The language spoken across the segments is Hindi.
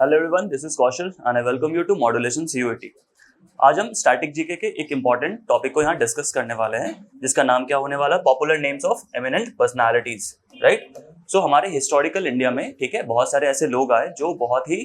Hello everyone, this is Kaushal and I welcome you to modulation CUET. आज हम स्टैटिक जीके के एक इंपॉर्टेंट टॉपिक को यहाँ डिस्कस करने वाले हैं, जिसका नाम क्या होने वाला है, popular names of eminent personalities. Right. So हमारे हिस्टोरिकल इंडिया में, ठीक है, बहुत सारे ऐसे लोग आए जो बहुत ही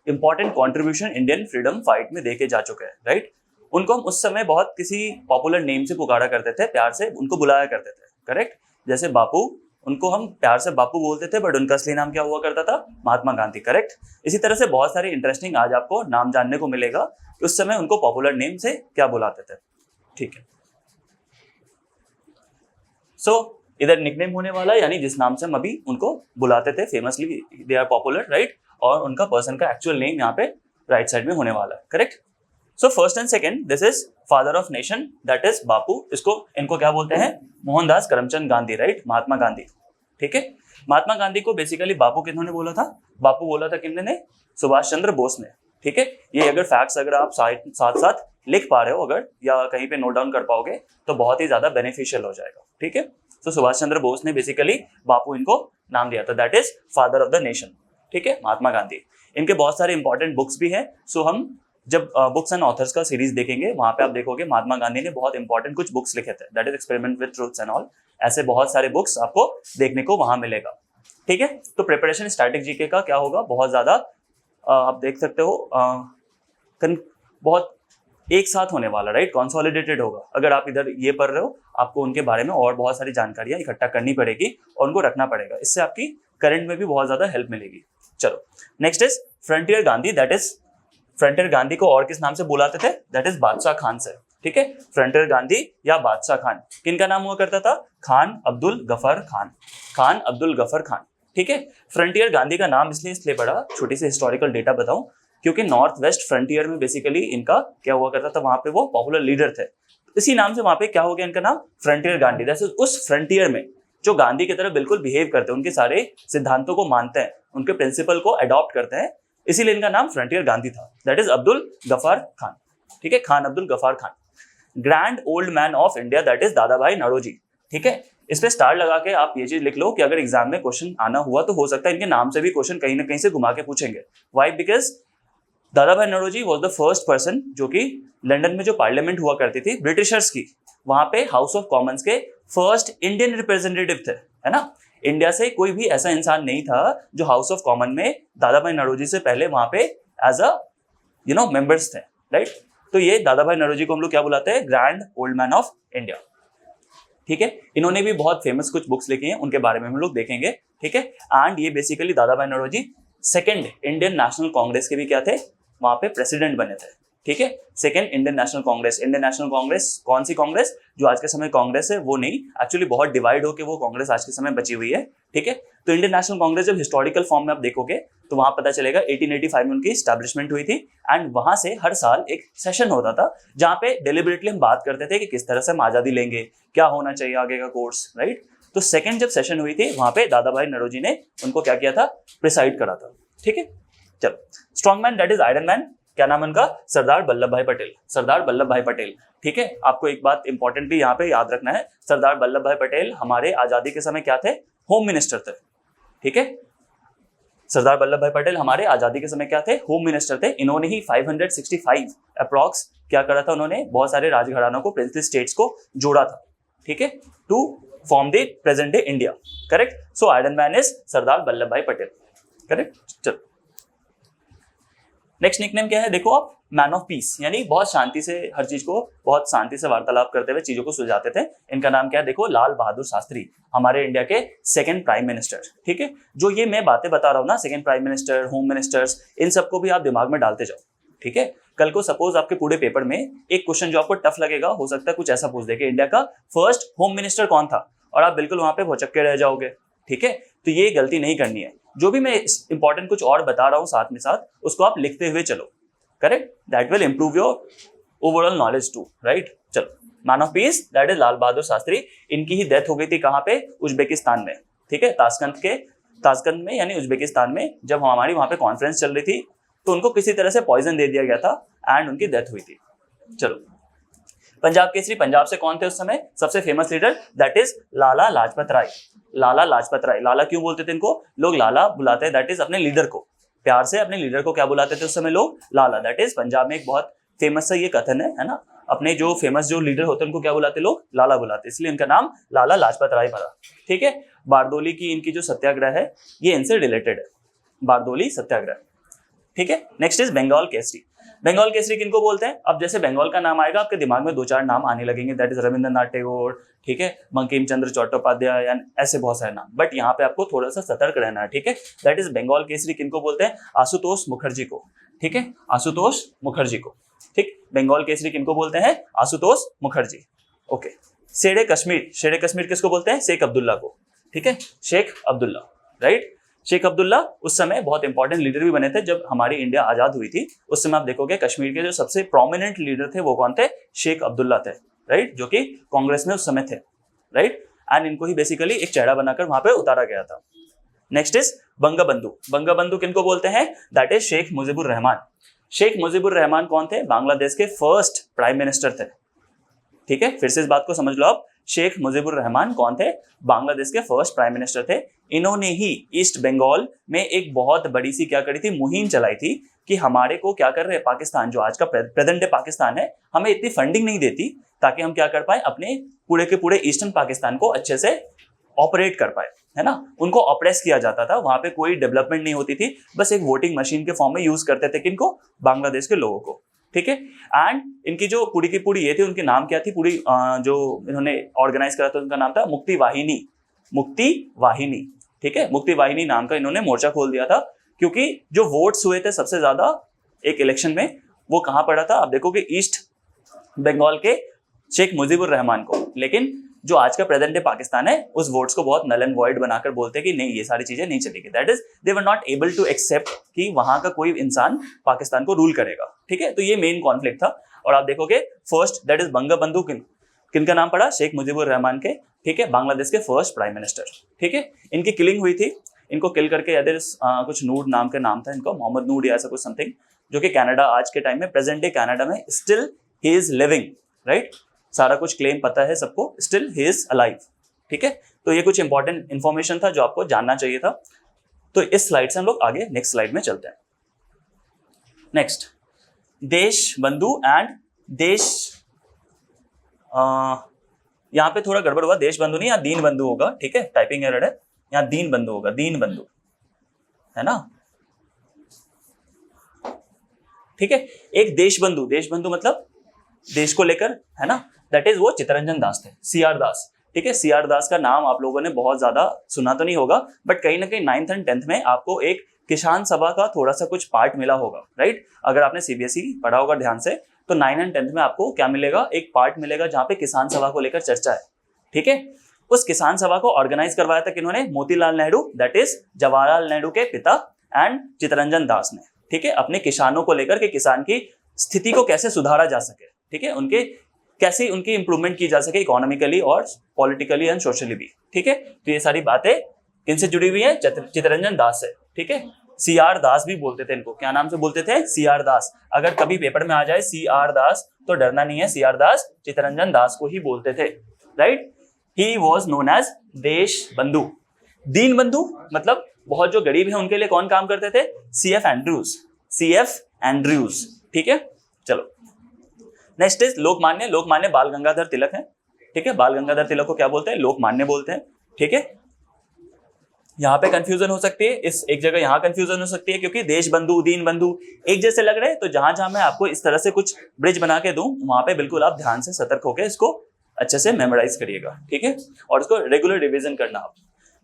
important contribution Indian freedom fight में देके जा चुके हैं। राइट। उनको हम उस समय बहुत किसी पॉपुलर नेम से पुकारा करते थे, प्यार से उनको बुलाया करते थे। करेक्ट। जैसे बापू, उनको हम प्यार से बापू बोलते थे, बट उनका असली नाम क्या हुआ करता था, महात्मा गांधी। करेक्ट। इसी तरह से बहुत सारे इंटरेस्टिंग आज आपको नाम जानने को मिलेगा कि उस समय उनको पॉपुलर नेम से क्या बुलाते थे। ठीक है। सो इधर निकनेम होने वाला है, यानी जिस नाम से हम अभी उनको बुलाते थे famously, they are popular. Right. और उनका पर्सन का एक्चुअल नेम यहाँ पे राइट साइड में होने वाला है। Correct. So first and second, this is father of nation, that is Bapu. इनको क्या बोलते हैं, मोहनदास करमचंद गांधी। राइट। महात्मा गांधी। ठीक है। महात्मा गांधी को बेसिकली बापू किन्होंने बोला था, बापू बोला था किन्होंने, सुभाष चंद्र बोस ने। ठीक है। ये अगर फैक्ट्स अगर आप साथ साथ लिख पा रहे हो अगर, या कहीं पे नोट डाउन कर पाओगे तो बहुत ही ज्यादा बेनिफिशियल हो जाएगा। ठीक है। तो सुभाष चंद्र बोस ने बेसिकली बापू इनको नाम दिया था, that is father of the nation. ठीक है। महात्मा गांधी। इनके बहुत सारे इंपॉर्टेंट बुक्स भी हैं। सो हम जब बुक्स एंड ऑथर्स का सीरीज देखेंगे, वहां पे आप देखोगे महात्मा गांधी ने बहुत इंपॉर्टेंट कुछ बुक्स लिखे थे, that is experiment with truths and all. ऐसे बहुत सारे बुक्स आपको देखने को वहां मिलेगा। ठीक है। तो प्रिपरेशन स्टैटिक जीके का क्या होगा, बहुत ज्यादा आप देख सकते हो, बहुत एक साथ होने वाला। राइट। कंसोलिडेटेड होगा। अगर आप इधर ये पढ़ रहे हो, आपको उनके बारे में और बहुत सारी जानकारियां इकट्ठा करनी पड़ेगी और उनको रखना पड़ेगा। इससे आपकी करंट में भी बहुत ज्यादा हेल्प मिलेगी। चलो, next is frontier Gandhi, that is frontier Gandhi को और किस नाम से बुलाते थे, दैट इज बादशाह खान से। ठीक है। फ्रंटियर गांधी या बादशाह खान, किनका नाम हुआ करता था, खान अब्दुल गफर खान। खान अब्दुल गफर खान। ठीक है। फ्रंटियर गांधी का नाम इसलिए पड़ा, छोटी सी हिस्टोरिकल डेटा बताऊं, क्योंकि नॉर्थ वेस्ट फ्रंटियर में बेसिकली इनका क्या हुआ करता था, वहां पे वो पॉपुलर लीडर थे। इसी नाम से वहां पे क्या हो गया इनका नाम, फ्रंटियर गांधी। दैट्स उस फ्रंटियर में जो गांधी की तरह बिल्कुल बिहेव करते हैं, उनके सारे सिद्धांतों को मानते हैं, उनके प्रिंसिपल को अडॉप्ट करते हैं, इसीलिए इनका नाम फ्रंटियर गांधी था, दैट इज अब्दुल गफार खान। ठीक है। Khan Abdul Gaffar Khan. Grand old man of India, that is Dadabhai Naoroji. ठीक है। इस पे स्टार लगा के आप ये चीज लिख लो कि अगर एग्जाम में क्वेश्चन आना हुआ तो हो सकता है इनके नाम से भी क्वेश्चन कहीं ना कहीं से घुमा के पूछेंगे। Y? Because Dadabhai Naoroji was the first person जो कि लंदन में जो पार्लियामेंट हुआ करती थी ब्रिटिशर्स की, वहां पे हाउस ऑफ कॉमन्स के फर्स्ट इंडियन रिप्रेजेंटेटिव थे, है ना। इंडिया से कोई भी ऐसा इंसान नहीं था जो हाउस ऑफ कॉमन में दादा भाई नौरोजी से पहले वहां पे एज अ मेंबर्स थे। राइट। तो ये दादा भाई नौरोजी को हम लोग क्या बुलाते हैं, grand old man of India. ठीक है। इन्होंने भी बहुत फेमस कुछ बुक्स लिखी हैं, उनके बारे में हम लोग देखेंगे। ठीक है। एंड ये basically Dadabhai Naoroji second Indian National Congress के भी क्या थे, वहां पे प्रेसिडेंट बने थे। ठीक है। Second Indian National Congress. Indian National Congress कौन सी कांग्रेस, जो आज के समय कांग्रेस है वो नहीं, एक्चुअली बहुत डिवाइड होकर वो कांग्रेस आज के समय बची हुई है। ठीक है। तो इंडियन नेशनल कांग्रेस जब हिस्टोरिकल फॉर्म में आप देखोगे तो वहां पता चलेगा 1885 में उनकी स्टैब्लिशमेंट हुई थी। एंड वहां से हर साल एक सेशन होता था जहां पे डेलिबरेटली हम बात करते थे कि किस तरह से हम आजादी लेंगे, क्या होना चाहिए आगे का कोर्स। राइट। तो सेकंड जब सेशन हुई थी वहां पे दादा भाई नौरोजी ने उनको क्या किया था, प्रिसाइड करा था। ठीक है। चलो, strong man, that is iron man, क्या नाम उनका, सरदार वल्लभ भाई पटेल। सरदार वल्लभ भाई पटेल। ठीक है। आपको एक बात इंपॉर्टेंटली यहाँ पे याद रखना है, सरदार वल्लभ भाई पटेल हमारे आजादी के समय क्या थे, होम मिनिस्टर थे। ठीक है। सरदार वल्लभ भाई पटेल हमारे आजादी के समय क्या थे, होम मिनिस्टर थे। इन्होंने ही 565 अप्रॉक्स क्या करा था, उन्होंने बहुत सारे राजघरानों को, प्रिंसली स्टेट्स को जोड़ा था। ठीक है। To form the present day India. Correct. So iron man is Sardar Vallabhbhai Patel. Correct. चलो, नेक्स्ट निकनेम क्या है, देखो आप, मैन ऑफ पीस, यानी बहुत शांति से हर चीज को, बहुत शांति से वार्तालाप करते हुए चीजों को सुलझाते थे। इनका नाम क्या है, देखो, लाल बहादुर शास्त्री, हमारे इंडिया के सेकंड प्राइम मिनिस्टर। ठीक है। जो ये मैं बातें बता रहा हूँ ना, second prime minister, home ministers, इन सबको भी आप दिमाग में डालते जाओ। ठीक है। कल को सपोज आपके पूरे पेपर में एक क्वेश्चन जो आपको टफ लगेगा, हो सकता है कुछ ऐसा पूछ दे कि इंडिया का फर्स्ट होम मिनिस्टर कौन था, और आप बिल्कुल वहां पे भौचक्के रह जाओगे। ठीक है। तो ये गलती नहीं करनी है। जो भी मैं इंपॉर्टेंट कुछ और बता रहा हूँ साथ में साथ, उसको आप लिखते हुए चलो। Correct. That will improve your overall knowledge too. Right. चलो, man of peace, that is Lal Bahadur Shastri. इनकी ही डेथ हो गई थी कहाँ पे, उज्बेकिस्तान में। ठीक है। ताशकंद में, यानी उज्बेकिस्तान में, जब हमारी वहां पे कॉन्फ्रेंस चल रही थी तो उनको किसी तरह से पॉइजन दे दिया गया था एंड उनकी डेथ हुई थी। चलो, पंजाब केसरी, पंजाब से कौन थे उस समय सबसे famous leader, that is Lala Lajpat Rai. Lala Lajpat Rai. लाला क्यों बोलते थे इनको लोग, लाला बुलाते हैं दैट इज अपने लीडर को। प्यार से अपने लीडर को क्या बुलाते थे उस समय लोग, लाला। दैट इज पंजाब में एक बहुत फेमस सा ये कथन है ना, अपने जो फेमस जो लीडर होते हैं उनको क्या बुलाते लोग, लाला बुलाते, इसलिए इनका नाम लाला लाजपत राय पड़ा। ठीक है, बारदोली की इनकी जो सत्याग्रह है ये इनसे रिलेटेड है, बारदोली सत्याग्रह। ठीक है, नेक्स्ट इज बंगाल केसरी। बंगाल केसरी किनको बोलते हैं? अब जैसे बंगाल का नाम आएगा आपके दिमाग में 2-4 नाम आने लगेंगे, दैट इज रविंद्रनाथ टैगोर, ठीक है, बंकिम चंद्र चट्टोपाध्याय, ऐसे बहुत सारे नाम, बट यहाँ पे आपको थोड़ा सा सतर्क रहना है। ठीक है, दैट इज बंगाल केसरी किनको बोलते हैं? आशुतोष मुखर्जी को। ठीक है, आशुतोष मुखर्जी को। ठीक, बंगाल केसरी किनको बोलते हैं? आशुतोष मुखर्जी। ओके, शेरे कश्मीर, शेरे कश्मीर किसको बोलते हैं? शेख अब्दुल्ला को। ठीक है, शेख अब्दुल्ला, राइट। शेख अब्दुल्ला उस समय बहुत इंपॉर्टेंट लीडर भी बने थे जब हमारी इंडिया आजाद हुई थी। उस समय आप देखोगे कश्मीर के जो सबसे प्रोमिनेंट लीडर थे वो कौन थे? शेख अब्दुल्ला थे, राइट, जो कि कांग्रेस में उस समय थे, राइट। एंड इनको ही बेसिकली एक चेहरा बनाकर वहां पे उतारा गया था। Next is Bangabandhu. बंगबंधु किनको बोलते हैं? That is Sheikh Mujibur Rahman. शेख मुजीबुर रहमान कौन थे? बांग्लादेश के फर्स्ट प्राइम मिनिस्टर थे। ठीक है, फिर से इस बात को समझ लो आप, शेख मुजीबुर रहमान कौन थे? बांग्लादेश के फर्स्ट प्राइम मिनिस्टर थे। इन्होंने ही ईस्ट बंगाल में एक बहुत बड़ी सी क्या करी थी, मुहिम चलाई थी कि हमारे को क्या कर रहे हैं, पाकिस्तान जो आज का प्रेजेंट डे पाकिस्तान है, हमें इतनी फंडिंग नहीं देती ताकि हम क्या कर पाए, अपने पूरे के पूरे ईस्टर्न पाकिस्तान को अच्छे से ऑपरेट कर पाए, है ना। उनको ऑप्रेस किया जाता था, वहां पे कोई डेवलपमेंट नहीं होती थी, बस एक वोटिंग मशीन के फॉर्म में यूज करते थे किनको, बांग्लादेश के लोगों को। ठीक है, एंड इनकी जो पूरी की पूरी ये थी, उनके नाम क्या थी, पूरी जो इन्होंने ऑर्गेनाइज करा था उनका नाम था मुक्ति वाहिनी। मुक्ति वाहिनी, ठीक है, मुक्ति वाहिनी नाम का इन्होंने मोर्चा खोल दिया था, क्योंकि जो वोट्स हुए थे सबसे ज्यादा एक इलेक्शन में, वो कहां पड़ा था, आप देखोगे ईस्ट बंगाल के शेख मुजीबुर रहमान को। लेकिन जो आज का प्रेजेंट डे पाकिस्तान है, उस वोट्स को बहुत नल एंड वॉइड बनाकर बोलते हैं कि नहीं, ये सारी चीजें नहीं चलेगी। That is they were not able to accept कि वहां का कोई इंसान पाकिस्तान को रूल करेगा। ठीक है, तो ये मेन कॉन्फ्लिक्ट था। और आप देखोगे फर्स्ट दैट इज बंगबंधु किनका नाम पड़ा? शेख मुजीबुर रहमान के। ठीक है, बांग्लादेश के फर्स्ट प्राइम मिनिस्टर। ठीक है, इनकी किलिंग हुई थी, इनको किल करके कुछ नूर नाम का नाम था इनका, मोहम्मद नूर या ऐसा कुछ समथिंग, जो कि कनाडा आज के टाइम में प्रेजेंट डे कनाडा में still he is living, right. सारा कुछ क्लेम पता है सबको, स्टिल ही इज अलाइव। ठीक है, तो ये कुछ इंपॉर्टेंट इंफॉर्मेशन था जो आपको जानना चाहिए था। तो इस स्लाइड से हम लोग आगे नेक्स्ट स्लाइड में चलते हैं। नेक्स्ट, देश बंधु एंड देश, यहाँ पे थोड़ा गड़बड़ हुआ, देश बंधु नहीं, यहाँ दीन बंधु होगा। ठीक है, टाइपिंग एरर है, यहाँ दीन बंधु होगा, दीन बंधु, है ना। ठीक है, एक देश बंधु मतलब देश को लेकर, है ना, दैट इज वो चित्तरंजन दास थे, सीआर दास। ठीक है, सीआर दास का नाम आप लोगों ने बहुत ज्यादा सुना तो नहीं होगा, बट कहीं ना कहीं 9th और 10th में आपको एक किसान सभा का थोड़ा सा कुछ पार्ट मिला होगा, राइट। अगर आपने सीबीएसई पढ़ा होगा ध्यान से, तो 9th और 10th में आपको क्या मिलेगा, एक पार्ट मिलेगा जहां पे किसान सभा को लेकर चर्चा है। ठीक है, उस किसान सभा को ऑर्गेनाइज करवाया था किन्होंने? मोतीलाल नेहरू, दैट इज जवाहरलाल नेहरू के पिता, एंड चित्तरंजन दास ने। ठीक है, अपने किसानों को लेकर के किसान की स्थिति को कैसे सुधारा जा सके, ठीक है, उनके कैसे उनकी इंप्रूवमेंट की जा सके इकोनॉमिकली और पॉलिटिकली एंड सोशली भी। ठीक है, तो ये सारी बातें किनसे जुड़ी हुई है? चित्तरंजन दास से। ठीक है, सीआर दास भी बोलते थे इनको, क्या नाम से बोलते थे? सीआर दास। अगर कभी पेपर में आ जाए सीआर दास तो डरना नहीं है, सीआर दास चित्तरंजन दास को ही बोलते थे, right. He was known as Deshbandhu. दीन बंधु मतलब बहुत जो गरीब है उनके लिए कौन काम करते थे? CF Andrews, CF Andrews. ठीक है, चलो नेक्स्ट इज लोकमान्य। लोकमान्य बाल गंगाधर तिलक है। ठीक है, बाल गंगाधर तिलक को क्या बोलते हैं? लोकमान्य बोलते हैं। ठीक है, यहाँ पे कंफ्यूजन हो सकती है, इस एक जगह यहाँ कंफ्यूजन हो सकती है, क्योंकि देश बंधु दीन बंधु एक जैसे लग रहे हैं। तो जहां जहां मैं आपको इस तरह से कुछ ब्रिज बना के दूं, वहां पे बिल्कुल आप ध्यान से सतर्क होकर इसको अच्छे से मेमोराइज करिएगा। ठीक है, और इसको रेगुलर रिविजन करना आप।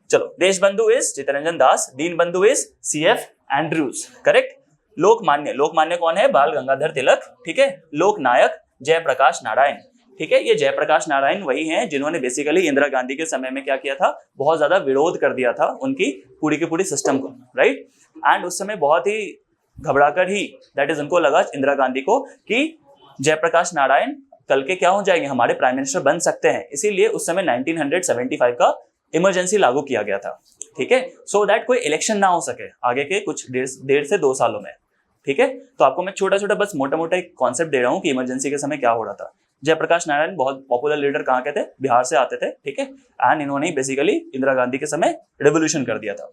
चलो, देश बंधु इज चित्तरंजन दास, दीन बंधु is CF Andrews, correct. Lokmanya, Lokmanya कौन है? बाल गंगाधर तिलक। ठीक है, लोकनायक जयप्रकाश नारायण। ठीक है, ये जयप्रकाश नारायण वही हैं जिन्होंने बेसिकली इंदिरा गांधी के समय में क्या किया था, बहुत ज्यादा विरोध कर दिया था उनकी पूरी की पूरी सिस्टम को, राइट। एंड उस समय बहुत ही घबराकर ही दैट इज उनको लगा, इंदिरा गांधी को, कि जयप्रकाश नारायण कल के क्या हो जाएंगे, हमारे प्राइम मिनिस्टर बन सकते हैं। इसीलिए उस समय 1975 का इमरजेंसी लागू किया गया था। ठीक है, सो दैट कोई इलेक्शन ना हो सके आगे के कुछ 1.5 से 2 सालों में। ठीक है, तो आपको मैं छोटा छोटा बस मोटा मोटा एक कॉन्सेप्ट दे रहा हूँ कि इमरजेंसी के समय क्या हो रहा था। जयप्रकाश नारायण बहुत पॉपुलर लीडर कहाँ के थे? बिहार से आते थे। ठीक है, एंड इन्होंने बेसिकली इंदिरा गांधी के समय रेवोल्यूशन कर दिया था।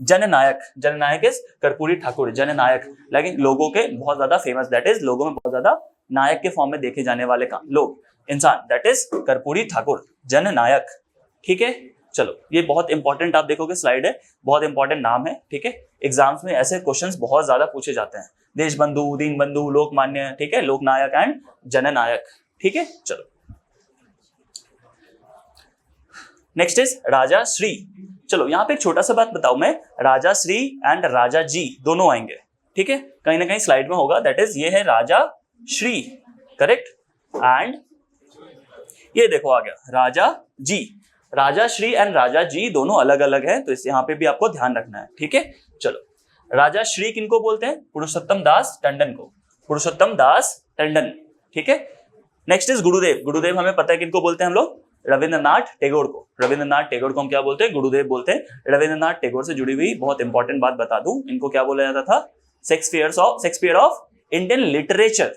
जननायक, जननायक इज कर्पूरी ठाकुर, जननायक लेकिन लोगों के बहुत ज्यादा फेमस, दैट इज लोगों में बहुत ज्यादा नायक के फॉर्म में देखे जाने वाले लोग, इंसान, दैट इज कर्पूरी ठाकुर, जननायक। ठीक है, चलो ये बहुत इंपॉर्टेंट आप देखोगे स्लाइड है, बहुत इंपॉर्टेंट नाम है। ठीक है, एग्जाम्स में ऐसे क्वेश्चंस बहुत ज्यादा पूछे जाते हैं, देशबंधु, दीनबंधु, लोकमान्य, ठीक है, लोकनायक एंड जननायक। ठीक है, चलो नेक्स्ट इज राजा श्री। चलो यहाँ पे एक छोटा सा बात बताऊं मैं, राजा श्री एंड राजा जी दोनों आएंगे। ठीक है, कहीं ना कहीं स्लाइड में होगा, दैट इज ये है राजा श्री, करेक्ट, एंड ये देखो आ गया राजा जी। राजा श्री एंड राजा जी दोनों अलग अलग है, तो इस यहाँ पे भी आपको ध्यान रखना है। ठीक है, चलो राजा श्री किनको बोलते हैं? पुरुषोत्तम दास टंडन को, पुरुषोत्तम दास टंडन। ठीक है, नेक्स्ट इज गुरुदेव। गुरुदेव हमें पता है किनको बोलते हैं हम लोग? रविंद्रनाथ टैगोर को। रविंद्रनाथ टैगोर को हम क्या बोलते हैं? गुरुदेव बोलते हैं। रविंद्रनाथ टैगोर से जुड़ी हुई बहुत इंपॉर्टेंट बात बता दूं, इनको क्या बोला जाता था? Shakespeare of Indian literature.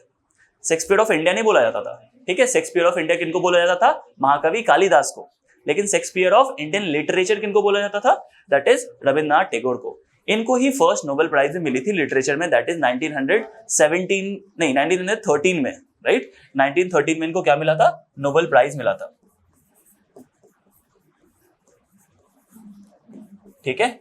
Shakespeare of India नहीं बोला जाता था, ठीक है, शेक्सपियर ऑफ इंडिया किनको बोला जाता था? महाकवि कालिदास को। लेकिन शेक्सपियर ऑफ इंडियन लिटरेचर किनको बोला जाता था? दैट इज रविंद्रनाथ टैगोर को। इनको ही फर्स्ट नोबेल प्राइज में मिली थी लिटरेचर में, दैट इज 1913 में, राइट, 1913 में इनको क्या मिला था? नोबेल प्राइज मिला था। ठीक है,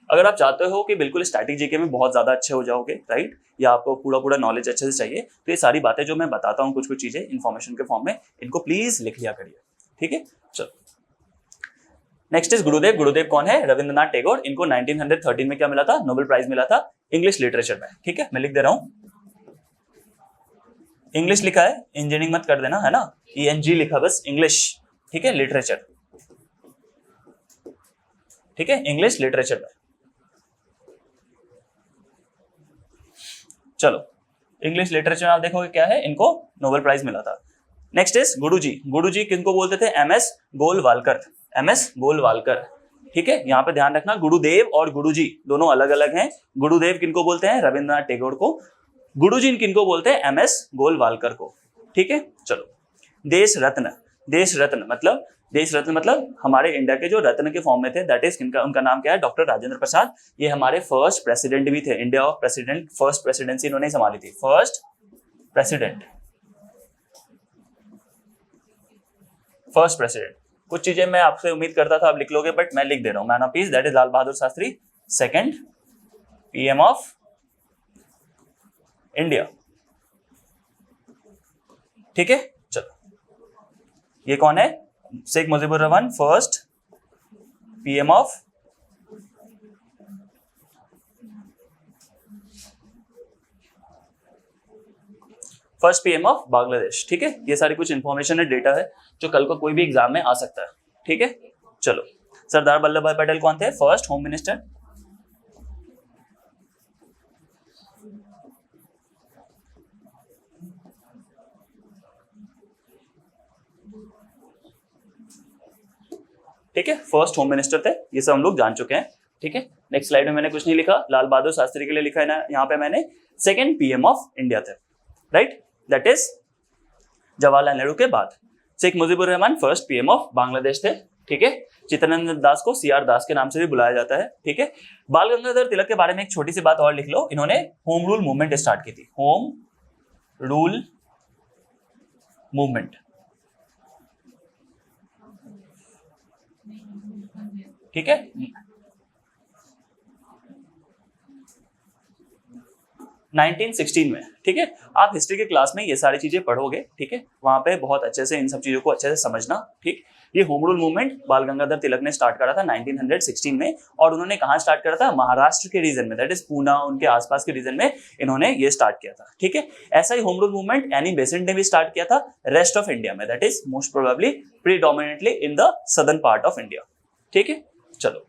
अगर आप चाहते हो कि बिल्कुल स्टैटिक जीके में बहुत ज्यादा अच्छे हो जाओगे, राइट, या आपको पूरा नॉलेज अच्छे से चाहिए, तो ये सारी बातें जो मैं बताता हूँ, कुछ चीजें इन्फॉर्मेशन के फॉर्म में, इनको प्लीज लिख लिया करिए। ठीक है, चलो नेक्स्ट इज गुरुदेव। गुरुदेव कौन है? रविंद्रनाथ टैगोर। इनको 1913 में क्या मिला था? नोबेल प्राइज मिला था इंग्लिश लिटरेचर में। ठीक है, मैं लिख दे रहा हूं, इंग्लिश लिखा है, इंजीनियरिंग मत कर देना, है ना, ENG लिखा बस, इंग्लिश। ठीक है, लिटरेचर, ठीक है, इंग्लिश लिटरेचर में। चलो इंग्लिश लिटरेचर में आप देखोगे क्या है, इनको नोबेल प्राइज मिला था। नेक्स्ट इज गुरुजी। गुरुजी किनको बोलते थे? MS Golwalkar, MS Golwalkar. ठीक है, यहाँ पे ध्यान रखना, गुरुदेव और गुरुजी दोनों अलग अलग हैं। गुरुदेव किनको बोलते हैं? रविंद्रनाथ टैगोर को। गुरुजी किनको बोलते हैं? MS गोलवालकर को। ठीक है, चलो देश रत्न। देश रत्न मतलब हमारे इंडिया के जो रत्न के फॉर्म में थे, दैट इज किनका? उनका नाम क्या है? डॉक्टर राजेंद्र प्रसाद। ये हमारे फर्स्ट प्रेसिडेंट भी थे, India of president, first presidency इन्होंने संभाली थी, फर्स्ट प्रेसिडेंट। कुछ चीजें मैं आपसे उम्मीद करता था आप लिख लोगे, बट मैं लिख दे रहा हूं। Man of peace, that is Lal Bahadur Shastri, second PM of India. ठीक है, चलो ये कौन है? Sheikh Mujibur Rahman, first PM of Bangladesh. ठीक है, ये सारी कुछ इंफॉर्मेशन है, डेटा है, जो कल को कोई भी एग्जाम में आ सकता है। ठीक है, चलो सरदार वल्लभ भाई पटेल कौन थे? First home minister. ठीक है, फर्स्ट होम मिनिस्टर थे, ये सब हम लोग जान चुके हैं। ठीक है, नेक्स्ट स्लाइड में मैंने कुछ नहीं लिखा, लाल बहादुर शास्त्री के लिए लिखा है ना यहाँ पे मैंने, सेकंड PM ऑफ इंडिया थे, right, that is Jawaharlal Nehru के बाद। Sheikh Mujibur Rahman first PM of Bangladesh थे। ठीक है, चित्तरंजन दास को CR दास के नाम से भी बुलाया जाता है। ठीक है, बाल गंगाधर तिलक के बारे में एक छोटी सी बात और लिख लो, इन्होंने होम रूल मूवमेंट स्टार्ट की थी, होम रूल मूवमेंट। ठीक है, 1916 में। ठीक है, आप हिस्ट्री के क्लास में ये सारी चीजें पढ़ोगे, ठीक है, वहां पे बहुत अच्छे से इन सब चीजों को अच्छे से समझना। ठीक, ये होम रूल मूवमेंट बाल गंगाधर तिलक ने स्टार्ट करा था 1916 में, और उन्होंने कहाँ स्टार्ट करा था? महाराष्ट्र के रीजन में, दैट इज पूना, उनके आसपास के रीजन में इन्होंने ये स्टार्ट किया था। ठीक है, ऐसा ही home rule movement Annie Besant ने भी स्टार्ट किया था रेस्ट ऑफ इंडिया में, that is most probably predominantly in the southern part of India. ठीक है, चलो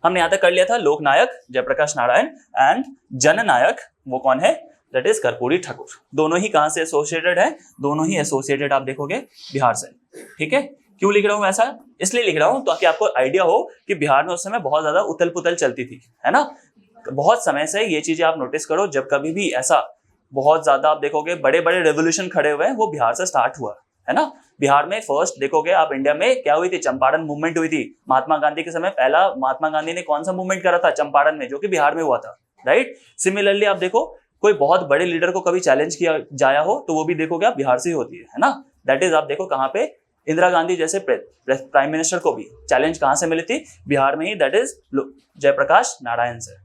हमने यहां तक कर लिया था लोकनायक जयप्रकाश नारायण एंड जननायक, वो कौन है? That is Karpoori Thakur. दोनों ही कहां से एसोसिएटेड है? दोनों ही एसोसिएटेड आप देखोगे बिहार से। ठीक है, क्यों लिख रहा हूं ऐसा? इसलिए लिख रहा हूं ताकि आपको आइडिया हो कि बिहार में उस समय बहुत ज्यादा उथल पुथल चलती थी, है ना, बहुत समय से। ये चीजें आप नोटिस करो, जब कभी भी ऐसा बहुत ज्यादा आप देखोगे बड़े बड़े रेवोल्यूशन खड़े हुए हैं, वो बिहार से स्टार्ट हुआ। है ना। बिहार में फर्स्ट देखोगे आप इंडिया में क्या हुई थी, चंपारण मूवमेंट हुई थी। महात्मा गांधी के समय पहला महात्मा गांधी ने कौन सा मूवमेंट करा था, चंपारण में, जो कि बिहार में हुआ था, राइट। सिमिलरली आप देखो कोई बहुत बड़े लीडर को कभी चैलेंज किया जाया हो तो वो भी देखोगे आप बिहार से ही होती है ना। दैट इज आप देखो कहाँ पे इंदिरा गांधी जैसे प्राइम मिनिस्टर को भी चैलेंज कहाँ से मिली थी, बिहार में ही, दैट इज जयप्रकाश नारायण से,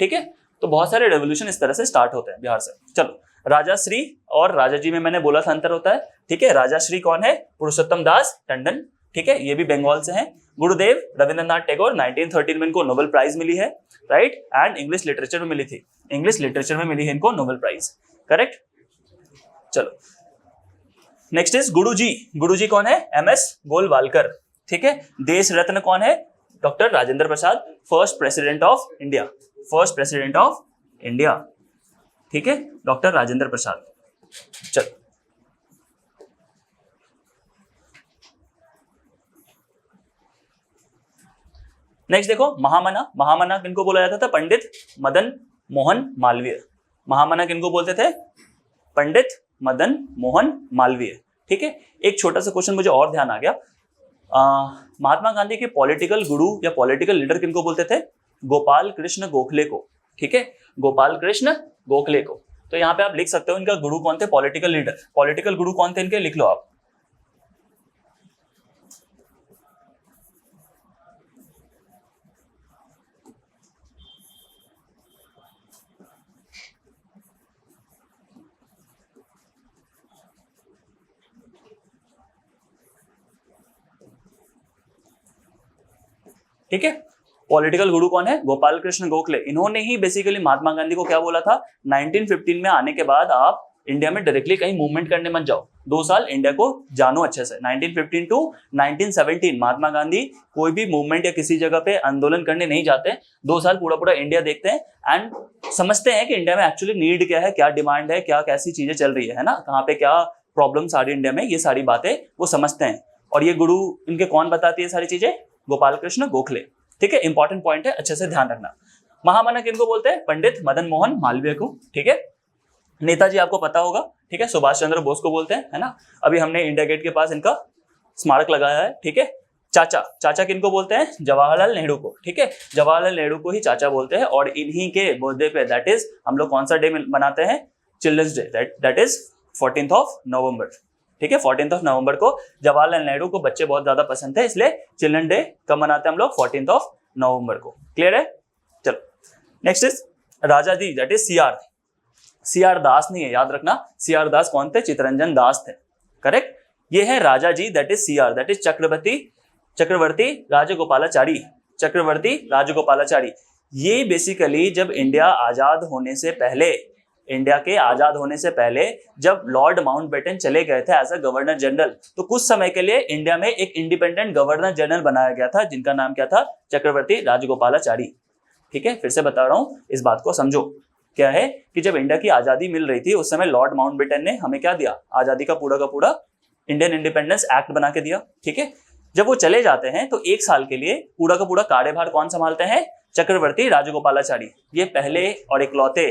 ठीक है। तो बहुत सारे रेवोल्यूशन इस तरह से स्टार्ट होते हैं बिहार से। चलो, राजाश्री और राजाजी में मैंने बोला था अंतर होता है, ठीक है। राजाश्री कौन है, पुरुषोत्तम दास टंडन, ठीक है, ये भी बंगाल से हैं। गुरुदेव रविंद्रनाथ टैगोर 1913 में इनको नोबेल प्राइज मिली है, राइट। एंड इंग्लिश लिटरेचर में मिली थी, इंग्लिश लिटरेचर में मिली है इनको नोबेल प्राइज, करेक्ट। चलो नेक्स्ट इज गुरुजी। गुरुजी कौन है, MS गोलवालकर, ठीक है। देश रत्न कौन है, doctor Rajendra Prasad, first president of India, first president of India, ठीक है, डॉक्टर राजेंद्र प्रसाद। चलो नेक्स्ट देखो, महामना। महामना किनको बोला जाता था, पंडित मदन मोहन मालवीय। महामना किनको बोलते थे, पंडित मदन मोहन मालवीय, ठीक है। एक छोटा सा क्वेश्चन मुझे और ध्यान आ गया, महात्मा गांधी के पॉलिटिकल गुरु या पॉलिटिकल लीडर किनको बोलते थे, गोपाल कृष्ण गोखले को, ठीक है, गोपाल कृष्ण गोखले को। तो यहाँ पे आप लिख सकते हो इनका गुरु कौन थे, पॉलिटिकल लीडर, पॉलिटिकल गुरु कौन थे इनके, लिख लो आप। ठीक है, पॉलिटिकल गुरु कौन है, गोपाल कृष्ण गोखले। इन्होंने ही बेसिकली महात्मा गांधी को क्या बोला था, 1915 में आने के बाद आप इंडिया में डायरेक्टली कहीं मूवमेंट करने मत जाओ, 2 साल इंडिया को जानो अच्छे से। 1915 टू 1917 महात्मा गांधी कोई भी मूवमेंट या किसी जगह पे आंदोलन करने नहीं जाते, 2 साल पूरा पूरा इंडिया देखते हैं एंड समझते हैं कि इंडिया में एक्चुअली नीड क्या है, क्या डिमांड है, क्या कैसी चीजें चल रही है ना, कहाँ पे क्या प्रॉब्लम्स आ रही है इंडिया में, ये सारी बातें वो समझते हैं। और ये गुरु इनके कौन बताती है सारी चीजें, गोपाल कृष्ण गोखले, ठीक है। इंपॉर्टेंट पॉइंट है, अच्छे से ध्यान रखना। महामना किनको बोलते हैं, पंडित मदन मोहन मालवीय को, ठीक है। नेताजी आपको पता होगा, ठीक है, सुभाष चंद्र बोस को बोलते हैं, है ना। अभी हमने इंडिया गेट के पास इनका स्मारक लगाया है, ठीक है। चाचा, चाचा किनको बोलते हैं, जवाहरलाल नेहरू को, ठीक है, जवाहरलाल नेहरू को ही चाचा बोलते हैं। और इन्हीं के बर्थडे पे दैट इज हम लोग कौन सा डे मनाते हैं, children's day, that is 14th of November, ठीक है। 14th ऑफ नवंबर को जवाहरलाल नेहरू को बच्चे बहुत ज्यादा पसंद थे, इसलिए चिल्ड्रन डे कब मनाते हैं हम लोग, 14th ऑफ नवंबर को। क्लियर है। चलो next is Raja ji, that is CR Das नहीं है, याद रखना। CR दास कौन थे, चित्तरंजन दास थे, करेक्ट। ये है राजा जी, that is CR, that is Chakravarti Rajagopalachari, Chakravarti Rajagopalachari. ये बेसिकली जब इंडिया आजाद होने से पहले, इंडिया के आजाद होने से पहले जब लॉर्ड माउंटबेटन चले गए थे एज अ गवर्नर जनरल, तो कुछ समय के लिए इंडिया में एक इंडिपेंडेंट गवर्नर जनरल बनाया गया था, जिनका नाम क्या था, चक्रवर्ती राजगोपालाचारी, ठीक है। फिर से बता रहा हूं, इस बात को समझो। क्या है कि जब इंडिया की आजादी मिल रही थी उस समय लॉर्ड माउंटबेटन ने हमें क्या दिया, आजादी का पूरा इंडियन इंडिपेंडेंस एक्ट बना के दिया, ठीक है। जब वो चले जाते हैं तो 1 साल के लिए पूरा का पूरा कार्यभार कौन संभालते हैं, चक्रवर्ती राजगोपालाचारी। ये पहले और इकलौते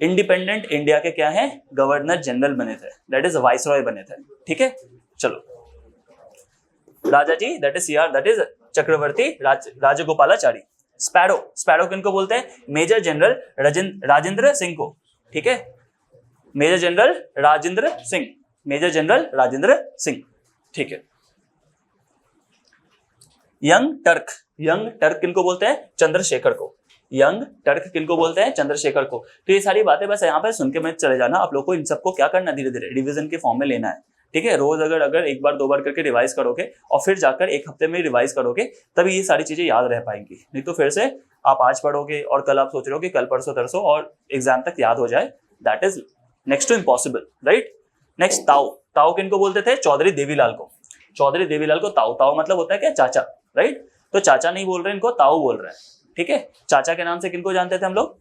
इंडिपेंडेंट इंडिया के क्या है, गवर्नर जनरल बने थे, दैट इज वाइसरॉय बने थे, ठीक है। चलो राजा जी, that is CR, that is Chakravarti Rajagopalachari. Sparrow किनको बोलते हैं, मेजर जनरल राजेंद्र सिंह को, ठीक है, मेजर जनरल राजेंद्र सिंह, ठीक है। यंग टर्क किनको बोलते हैं, चंद्रशेखर को, यंग टर्क किनको बोलते हैं, चंद्रशेखर को। तो ये सारी बातें बस यहाँ पे सुन के मत चले जाना, आप लोग को इन सबको क्या करना, धीरे धीरे रिवीजन के फॉर्म में लेना है, ठीक है। रोज अगर 1 बार 2 बार करके रिवाइज करोगे और फिर जाकर 1 हफ्ते में रिवाइज करोगे, तभी ये सारी चीजें याद रह पाएंगी। नहीं तो फिर से आप आज पढ़ोगे और कल आप सोच रहे हो कि कल परसों तरसों और एग्जाम तक याद हो जाए, that is next to impossible, right. Next ताऊ किनको बोलते थे, चौधरी देवीलाल को, ताऊ मतलब होता है क्या, चाचा, राइट। तो चाचा नहीं बोल रहे, इनको ताऊ बोल रहे हैं, ठीक है। चाचा के नाम से किनको जानते थे हम लोग,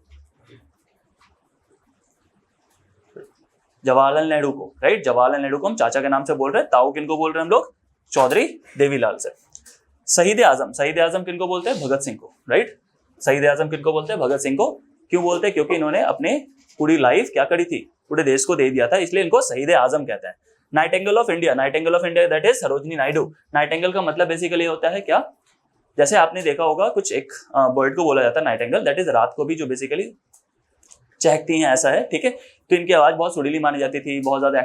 जवाहरलाल नेहरू को, राइट। जवाहरलाल नेहरू को हम चाचा के नाम से बोल रहे हैं, ताऊ किनको बोल रहे हैं हम लोग, चौधरी देवीलाल से। शहीद आजम किनको बोलते हैं, भगत सिंह को, राइट। शहीद आजम किनको बोलते हैं, भगत सिंह को। क्यों बोलते हैं, क्योंकि इन्होंने अपने पूरी लाइफ क्या करी थी, पूरे देश को दे दिया था, इसलिए इनको शहीद आजम कहते हैं। Nightingale of India, Nightingale of India that is Sarojini Naidu. Nightingale का मतलब बेसिकली होता है क्या, जैसे आपने देखा होगा कुछ एक बर्ड को बोला जाता है नाइटिंगेल, दैट इज रात को भी जो बेसिकली चहकती हैं, ऐसा है, ठीक है। तो इनकी आवाज बहुत सुरीली मानी जाती थी, बहुत ज्यादा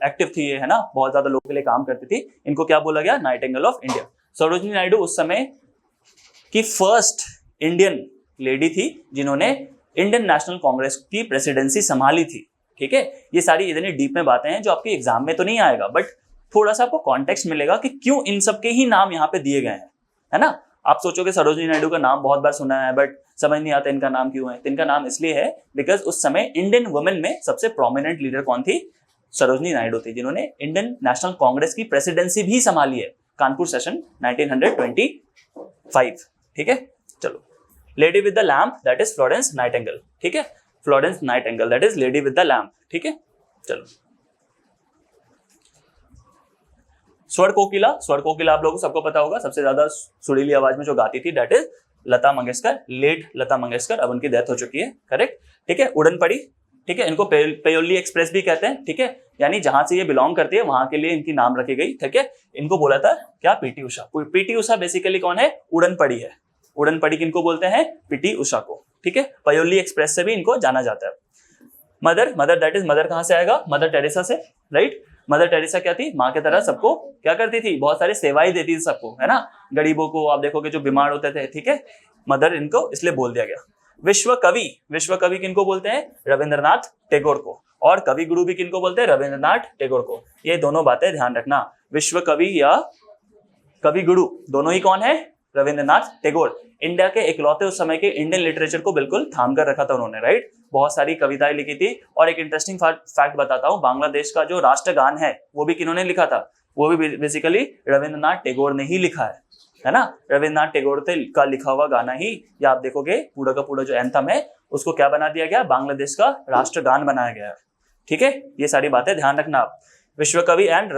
एक्टिव थी ये, है ना, बहुत ज्यादा लोगों के लिए काम करती थी। इनको क्या बोला गया, Nightingale of India. Sarojini Naidu उस समय की फर्स्ट इंडियन लेडी थी जिन्होंने इंडियन नेशनल कांग्रेस की प्रेसिडेंसी संभाली थी, ठीक है। ये सारी इतनी डीप में बातें हैं जो आपके एग्जाम में तो नहीं आएगा, बट थोड़ा सा आपको कॉन्टेक्स्ट मिलेगा कि क्यों इन सबके ही नाम यहाँ पे दिए गए हैं, है ना। आप सोचोगे सरोजिनी नायडू का नाम बहुत बार सुना है, बट समझ नहीं आता इनका नाम क्यों है। तो इनका नाम इसलिए है बिकॉज उस समय इंडियन वुमेन में सबसे प्रोमिनेंट लीडर कौन थी, सरोजिनी नायडू थी, जिन्होंने इंडियन नेशनल कांग्रेस की प्रेसिडेंसी भी संभाली है, कानपुर सेशन 1925, ठीक है। चलो, lady with the lamp that is Florence Nightingale, ठीक है, Florence Nightingale that is lady with the lamp, ठीक है। चलो, स्वर कोकिला, स्वर कोकिला आप लोगों को सबको पता होगा, सबसे ज्यादा सुरीली आवाज में जो गाती थी that is Lata Mangeshkar, late Lata Mangeshkar, अब उनकी डेथ हो चुकी है, करेक्ट, ठीक है। उड़न पड़ी, ठीक है, इनको पेयोली एक्सप्रेस भी कहते हैं, ठीक है, यानी जहां से ये बिलोंग करती है वहां के लिए इनकी नाम रखी गई, ठीक है। इनको बोला था क्या, PT Usha. PT Usha basically कौन है, उड़न पड़ी है। उड़न पड़ी किनको बोलते हैं, पीटी उषा को, ठीक है। पयोली एक्सप्रेस से भी इनको जाना जाता है। Mother, mother that is, mother कहां से आएगा, मदर टेरेसा से, राइट। मदर टेरेसा क्या थी, माँ की तरह सबको क्या करती थी, बहुत सारी सेवाएं देती थी सबको, है ना, गरीबों को, आप देखोगे जो बीमार होते थे, ठीक है। मदर इनको इसलिए बोल दिया गया। विश्व कवि, विश्व कवि किनको बोलते हैं, रविंद्रनाथ टैगोर को, और कवि गुरु भी किनको बोलते हैं, रविंद्रनाथ टैगोर को। ये दोनों बातें ध्यान रखना, विश्व कवि या कवि गुरु दोनों ही कौन है, रविंद्रनाथ टैगोर। इंडिया के इकलौते उस समय के इंडियन लिटरेचर को बिल्कुल थाम कर रखा था उन्होंने, राइट। बहुत सारी कविताएं लिखी थी। और एक इंटरेस्टिंग फैक्ट बताता हूँ, बांग्लादेश का जो राष्ट्रगान है वो भी किन्होंने लिखा था, वो भी बेसिकली रविंद्रनाथ टैगोर ने ही लिखा है ना। रविंद्रनाथ टैगोर का लिखा हुआ गाना ही, या आप देखोगे पूरा का पूरा जो एंथम है उसको क्या बना दिया गया, बांग्लादेश का राष्ट्रगान बनाया गया है, ठीक है। ये सारी बातें ध्यान रखना आप। विश्व कवि एंड